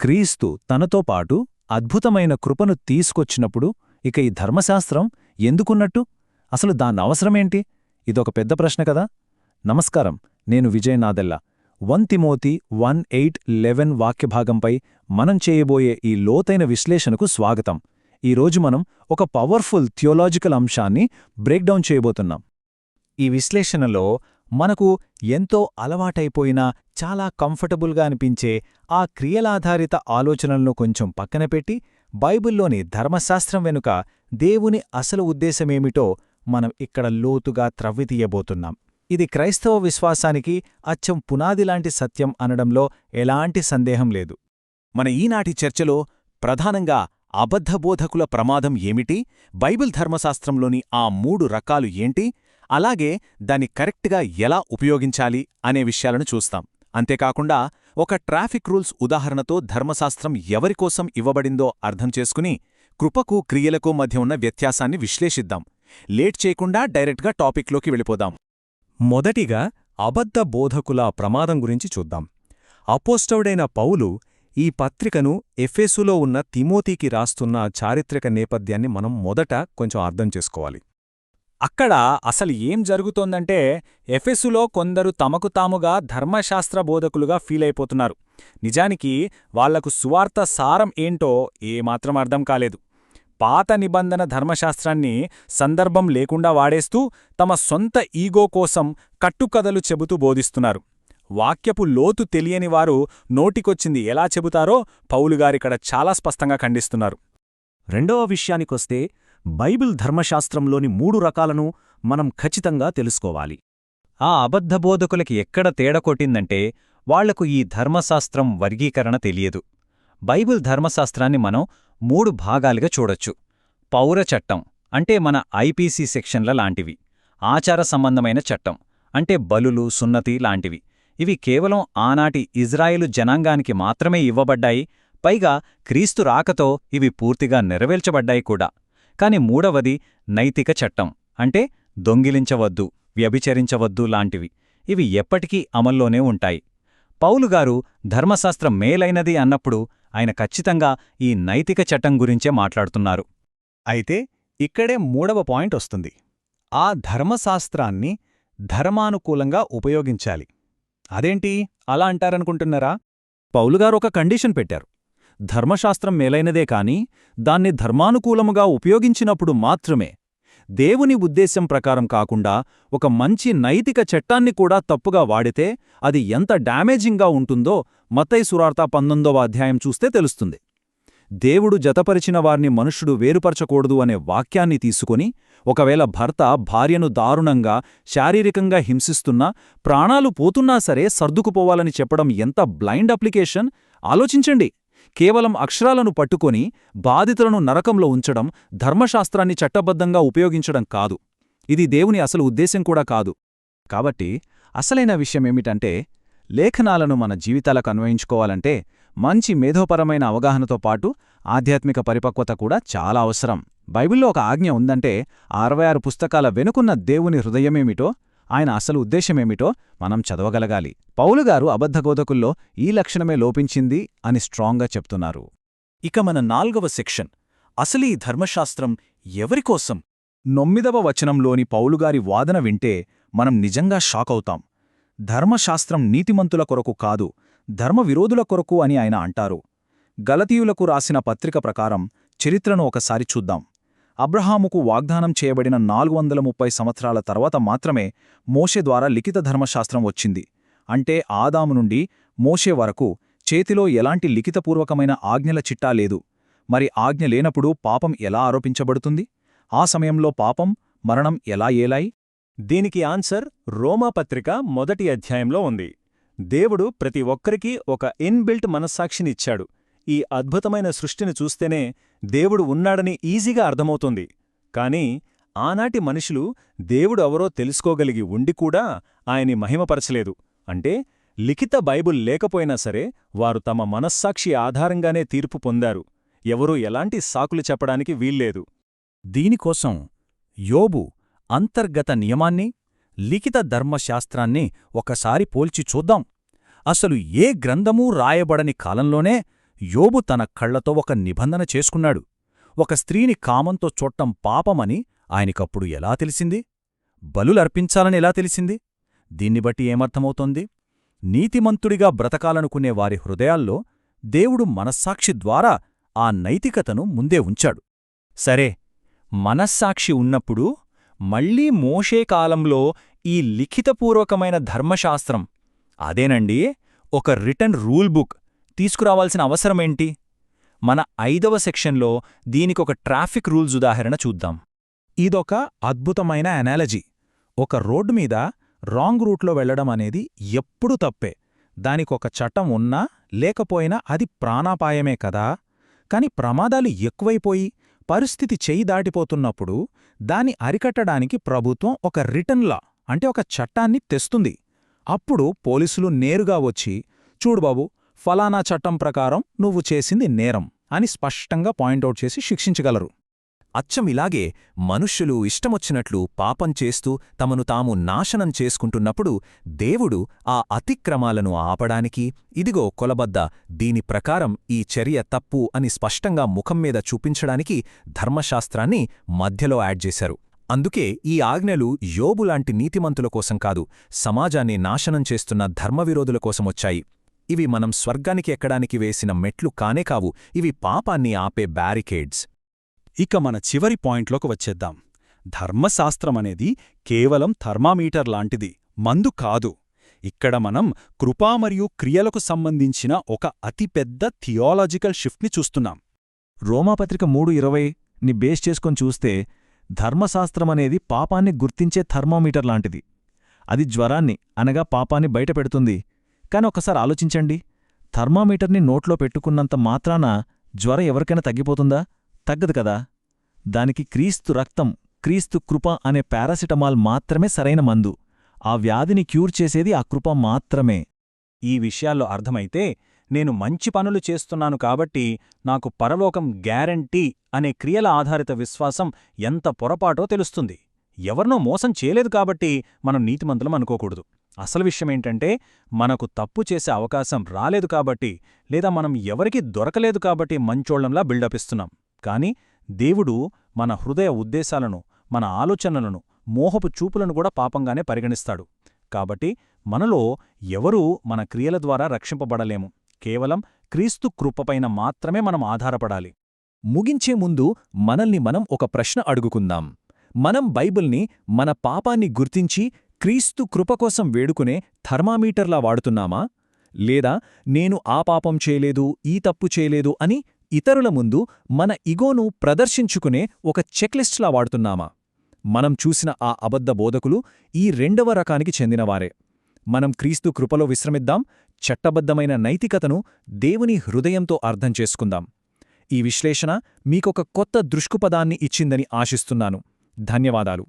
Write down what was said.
క్రీస్తు తనతో పాటు అద్భుతమైన కృపను తీసుకొచ్చినప్పుడు ఇక ఈ ధర్మశాస్త్రం ఎందుకున్నట్టు? అసలు దానవసరమేంటి? ఇదొక పెద్ద ప్రశ్న కదా. నమస్కారం, నేను విజయ్ నాదెల్ల. 1 తిమోతి 1:8-11 వాక్యభాగంపై మనం చేయబోయే ఈ లోతైన విశ్లేషణకు స్వాగతం. ఈరోజు మనం ఒక పవర్ఫుల్ థియోలాజికల్ అంశాన్ని బ్రేక్డౌన్ చేయబోతున్నాం. ఈ విశ్లేషణలో మనకు ఎంతో అలవాటైపోయిన, చాలా కంఫర్టబుల్గా అనిపించే ఆ క్రియలాధారిత ఆలోచనలను కొంచెం పక్కన పెట్టి, బైబిల్లోని ధర్మశాస్త్రం వెనుక దేవుని అసలు ఉద్దేశమేమిటో మనం ఇక్కడ లోతుగా త్రవ్వితీయబోతున్నాం. ఇది క్రైస్తవ విశ్వాసానికి అచ్చం పునాదిలాంటి సత్యం అనడంలో ఎలాంటి సందేహం లేదు. మన ఈనాటి చర్చలో ప్రధానంగా అబద్ధబోధకుల ప్రమాదం ఏమిటి, బైబిల్ ధర్మశాస్త్రంలోని ఆ 3 రకాలు ఏంటి, అలాగే దాన్ని కరెక్ట్గా ఎలా ఉపయోగించాలి అనే విషయాలను చూస్తాం. అంతేకాకుండా ఒక ట్రాఫిక్ రూల్స్ ఉదాహరణతో ధర్మశాస్త్రం ఎవరికోసం ఇవ్వబడిందో అర్థం చేసుకుని కృపకు, క్రియలకు మధ్య ఉన్న వ్యత్యాసాన్ని విశ్లేషిద్దాం. లేట్ చేయకుండా డైరెక్ట్గా టాపిక్లోకి వెళ్ళిపోదాం. మొదటిగా అబద్ధ బోధకుల ప్రమాదం గురించి చూద్దాం. అపోస్తలుడైన పౌలు ఈ పత్రికను ఎఫెసులో ఉన్న తిమోతికి రాస్తున్న చారిత్రక నేపథ్యాన్ని మనం మొదట కొంచెం అర్థం చేసుకోవాలి. అక్కడ అసలు ఏం జరుగుతోందంటే, ఎఫెసులో కొందరు తమకు తాముగా ధర్మశాస్త్ర బోధకులుగా ఫీలైపోతున్నారు. నిజానికి వాళ్లకు సువార్త సారం ఏంటో ఏమాత్రం అర్థం కాలేదు. పాత నిబంధన ధర్మశాస్త్రాన్ని సందర్భం లేకుండా వాడేస్తూ తమ సొంత ఈగో కోసం కట్టుకథలు చెబుతూ బోధిస్తున్నారు. వాక్యపు లోతు తెలియని వారు నోటికొచ్చింది ఎలా చెబుతారో పౌలుగారిక్కడ చాలా స్పష్టంగా ఖండిస్తున్నారు. రెండవ విషయానికొస్తే, బైబిల్ ధర్మశాస్త్రంలోని 3 రకాలను మనం ఖచ్చితంగా తెలుసుకోవాలి. ఆ అబద్ధబోధకులకి ఎక్కడ తేడా కొట్టిందంటే, వాళ్లకు ఈ ధర్మశాస్త్రం వర్గీకరణ తెలియదు. బైబిల్ ధర్మశాస్త్రాన్ని మనం 3 భాగాలుగా చూడొచ్చు. పౌర చట్టం అంటే మన ఐపీసీ సెక్షన్ల లాంటివి. ఆచార సంబంధమైన చట్టం అంటే బలులు, సున్నతి లాంటివి. ఇవి కేవలం ఆనాటి ఇజ్రాయేలు జనాంగానికి మాత్రమే ఇవ్వబడ్డాయి. పైగా క్రీస్తు రాకతో ఇవి పూర్తిగా నెరవేర్చబడ్డాయి కూడా. కాని మూడవది నైతిక చట్టం అంటే దొంగిలించవద్దు, వ్యభిచరించవద్దు లాంటివి. ఇవి ఎప్పటికీ అమల్లోనే ఉంటాయి. పౌలుగారు ధర్మశాస్త్రం మేలైనది అన్నప్పుడు ఆయన ఖచ్చితంగా ఈ నైతిక చట్టం గురించే మాట్లాడుతున్నారు. అయితే ఇక్కడే 3వ పాయింట్ వస్తుంది. ఆ ధర్మశాస్త్రాన్ని ధర్మానుకూలంగా ఉపయోగించాలి. అదేంటి అలా అంటారనుకుంటున్నారా? పౌలుగారు ఒక కండిషన్ పెట్టారు. ధర్మశాస్త్రం మేలైనదే కాని దాన్ని ధర్మానుకూలముగా ఉపయోగించినప్పుడు మాత్రమే, దేవుని ఉద్దేశ్యం ప్రకారం కాకుండా ఒక మంచి నైతిక చట్టాన్ని కూడా తప్పుగా వాడితే అది ఎంత డ్యామేజింగ్గా ఉంటుందో మత్తయి సువార్త 19వ అధ్యాయం చూస్తే తెలుస్తుంది. దేవుడు జతపరిచిన వారిని మనుష్యుడు వేరుపరచకూడదు అనే వాక్యాన్ని తీసుకుని, ఒకవేళ భర్త భార్యను దారుణంగా, శారీరకంగా హింసిస్తున్నా, ప్రాణాలు పోతున్నా సరే సర్దుకుపోవాలని చెప్పడం ఎంత బ్లైండ్ అప్లికేషన్ ఆలోచించండి. కేవలం అక్షరాలను పట్టుకొని బాధితులను నరకంలో ఉంచడం ధర్మశాస్త్రాన్ని చట్టబద్ధంగా ఉపయోగించడం కాదు. ఇది దేవుని అసలు ఉద్దేశం కూడా కాదు. కాబట్టి అసలైన విషయమేమిటంటే, లేఖనాలను మన జీవితాలకు అన్వయించుకోవాలంటే మంచి మేధోపరమైన అవగాహనతో పాటు ఆధ్యాత్మిక పరిపక్వత కూడా చాలా అవసరం. బైబిల్లో ఒక ఆజ్ఞ ఉందంటే 66 పుస్తకాల వెనుకున్న దేవుని హృదయమేమిటో, ఆయన అసలు ఉద్దేశమేమిటో మనం చదవగలగాలి. పౌలుగారు అబద్ధబోధకుల్లో ఈ లక్షణమే లోపించింది అని స్ట్రాంగ్గా చెప్తున్నారు. ఇక మన 4వ సెక్షన్, అసలీ ధర్మశాస్త్రం ఎవరికోసం? 9వ వచనంలోని పౌలుగారి వాదన వింటే మనం నిజంగా షాకవుతాం. ధర్మశాస్త్రం నీతిమంతుల కొరకు కాదు, ధర్మవిరోధుల కొరకు అని ఆయన అంటారు. గలతీయులకు రాసిన పత్రిక ప్రకారం చరిత్రను ఒకసారి చూద్దాం. అబ్రహాముకు వాగ్దానం చేయబడిన 430 సంవత్సరాల తర్వాత మాత్రమే మోషే ద్వారా లిఖిత ధర్మశాస్త్రం వచ్చింది. అంటే ఆదాము నుండి మోషే వరకు చేతిలో ఎలాంటి లిఖితపూర్వకమైన ఆజ్ఞల చిట్టా లేదు. మరి ఆజ్ఞ లేనప్పుడు పాపం ఎలా ఆరోపించబడుతుంది? ఆ సమయంలో పాపం, మరణం ఎలా ఏలాయి? దీనికి ఆన్సర్ రోమాపత్రిక 1వ అధ్యాయంలో ఉంది. దేవుడు ప్రతి ఒక్కరికీ ఒక ఇన్బిల్ట్ మనస్సాక్షినిచ్చాడు. ఈ అద్భుతమైన సృష్టిని చూస్తేనే దేవుడు ఉన్నాడని ఈజీగా అర్థమవుతుంది. కాని ఆనాటి మనుషులు దేవుడు ఎవరో తెలుసుకోగలిగి ఉండి కూడా ఆయన్ని మహిమపరచలేదు. అంటే లిఖిత బైబుల్ లేకపోయినా సరే వారు తమ మనస్సాక్షి ఆధారంగానే తీర్పు పొందారు. ఎవరూ ఎలాంటి సాకులు చెప్పడానికి వీల్లేదు. దీనికోసం యోబు అంతర్గత నియమాన్ని, లిఖిత ధర్మశాస్త్రాన్ని ఒకసారి పోల్చి చూద్దాం. అసలు ఏ గ్రంథమూ రాయబడని కాలంలోనే యోబు తన కళ్లతో ఒక నిబంధన చేసుకున్నాడు. ఒక స్త్రీని కామంతో చూడటం పాపమని ఆయనకప్పుడు ఎలా తెలిసింది? బలులర్పించాలని ఎలా తెలిసింది? దీన్ని బట్టి ఏమర్థమవుతోంది? నీతిమంతుడిగా బ్రతకాలనుకునే వారి హృదయాల్లో దేవుడు మనస్సాక్షి ద్వారా ఆ నైతికతను ముందే ఉంచాడు. సరే, మనస్సాక్షి ఉన్నప్పుడు మళ్లీ మోషే కాలంలో ఈ లిఖితపూర్వకమైన ధర్మశాస్త్రం, అదేనండి ఒక రిటన్ రూల్ బుక్ తీసుకురావాల్సిన అవసరమేంటి? మన 5వ సెక్షన్లో దీనికొక ట్రాఫిక్ రూల్స్ ఉదాహరణ చూద్దాం. ఇదొక అద్భుతమైన అనాలజీ. ఒక రోడ్డు మీద రాంగ్ రూట్లో వెళ్లడం అనేది ఎప్పుడూ తప్పే. దానికొక చట్టం ఉన్నా లేకపోయినా అది ప్రాణాపాయమే కదా. కాని ప్రమాదాలు ఎక్కువైపోయి పరిస్థితి చెయ్యి దాటిపోతున్నప్పుడు దాన్ని అరికట్టడానికి ప్రభుత్వం ఒక రిటన్ లా అంటే ఒక చట్టాన్ని తెస్తుంది. అప్పుడు పోలీసులు నేరుగా వచ్చి, చూడు బాబు, ఫలానా చట్టం ప్రకారం నువ్వు చేసింది నేరం అని స్పష్టంగా పాయింటౌట్ చేసి శిక్షించగలరు. అచ్చం ఇలాగే మనుష్యులు ఇష్టమొచ్చినట్లు పాపం చేస్తూ తమను తాము నాశనం చేసుకుంటున్నప్పుడు దేవుడు ఆ అతిక్రమాలను ఆపడానికి ఇదిగో కొలబద్ద, దీని ప్రకారం ఈ చర్య తప్పు అని స్పష్టంగా ముఖం మీద చూపించడానికి ధర్మశాస్త్రాన్ని మధ్యలో యాడ్ చేశారు. అందుకే ఈ ఆజ్ఞలు యోబులాంటి నీతిమంతుల కోసం కాదు, సమాజాన్ని నాశనం చేస్తున్న ధర్మవిరోధుల కోసమొచ్చాయి. ఇవి మనం స్వర్గానికి ఎక్కడానికి వేసిన మెట్లు కానే కావు, ఇవి పాపాన్ని ఆపే బ్యారికేడ్స్. ఇక మన చివరి పాయింట్లోకి వచ్చేద్దాం. ధర్మశాస్త్రమనేది కేవలం థర్మామీటర్ లాంటిది, మందు కాదు. ఇక్కడ మనం కృపా మరియు క్రియలకు సంబంధించిన ఒక అతిపెద్ద థియాలజికల్ షిఫ్ట్ని చూస్తున్నాం. రోమాపత్రిక 3:20ని బేస్ చేసుకొని చూస్తే ధర్మశాస్త్రమనేది పాపాన్ని గుర్తించే థర్మోమీటర్ లాంటిది. అది జ్వరాన్ని అనగా పాపాన్ని బయటపెడుతుంది. కాని ఒకసారి ఆలోచించండి, థర్మామీటర్ని నోట్లో పెట్టుకున్నంత మాత్రాన జ్వరం ఎవరికైనా తగ్గిపోతుందా? తగ్గదు కదా. దానికి క్రీస్తు రక్తం, క్రీస్తు కృప అనే పారాసిటమాల్ మాత్రమే సరైన మందు. ఆ వ్యాధిని క్యూర్ చేసేది ఆ కృప మాత్రమే. ఈ విషయాల్లో అర్థమైతే నేను మంచి పనులు చేస్తున్నాను కాబట్టి నాకు పరలోకం గ్యారంటీ అనే క్రియల ఆధారిత విశ్వాసం ఎంత పొరపాటో తెలుస్తుంది. ఎవరినో మోసం చేయలేదు కాబట్టి మనం నీతిమంతులం అనుకోకూడదు. అసలు విషయమేంటంటే, మనకు తప్పు చేసే అవకాశం రాలేదు కాబట్టి, లేదా మనం ఎవరికీ దొరకలేదు కాబట్టి మంచోళ్లంలా బిల్డపిస్తున్నాం. కాని దేవుడు మన హృదయ ఉద్దేశాలను, మన ఆలోచనలను, మోహపు చూపులను కూడా పాపంగానే పరిగణిస్తాడు. కాబట్టి మనలో ఎవరూ మన క్రియల ద్వారా రక్షింపబడలేము. కేవలం క్రీస్తు కృపపైన మాత్రమే మనం ఆధారపడాలి. ముగించే ముందు మనల్ని మనం ఒక ప్రశ్న అడుగుకుందాం. మనం బైబిల్ని మన పాపాన్ని గుర్తించి క్రీస్తు కృపకోసం వేడుకునే థర్మామీటర్లా వాడుతున్నామా? లేదా నేను ఆ పాపం చేయలేదు, ఈ తప్పు చేయలేదు అని ఇతరుల ముందు మన ఇగోను ప్రదర్శించుకునే ఒక చెక్లిస్ట్లా వాడుతున్నామా? మనం చూసిన ఆ అబద్ధ బోధకులు ఈ 2వ రకానికి చెందినవారే. మనం క్రీస్తు కృపలో విశ్రమిద్దాం, చట్టబద్ధమైన నైతికతను దేవుని హృదయంతో అర్థం చేసుకుందాం. ఈ విశ్లేషణ మీకొక కొత్త దృష్టిపథాన్ని ఇచ్చిందని ఆశిస్తున్నాను. ధన్యవాదాలు.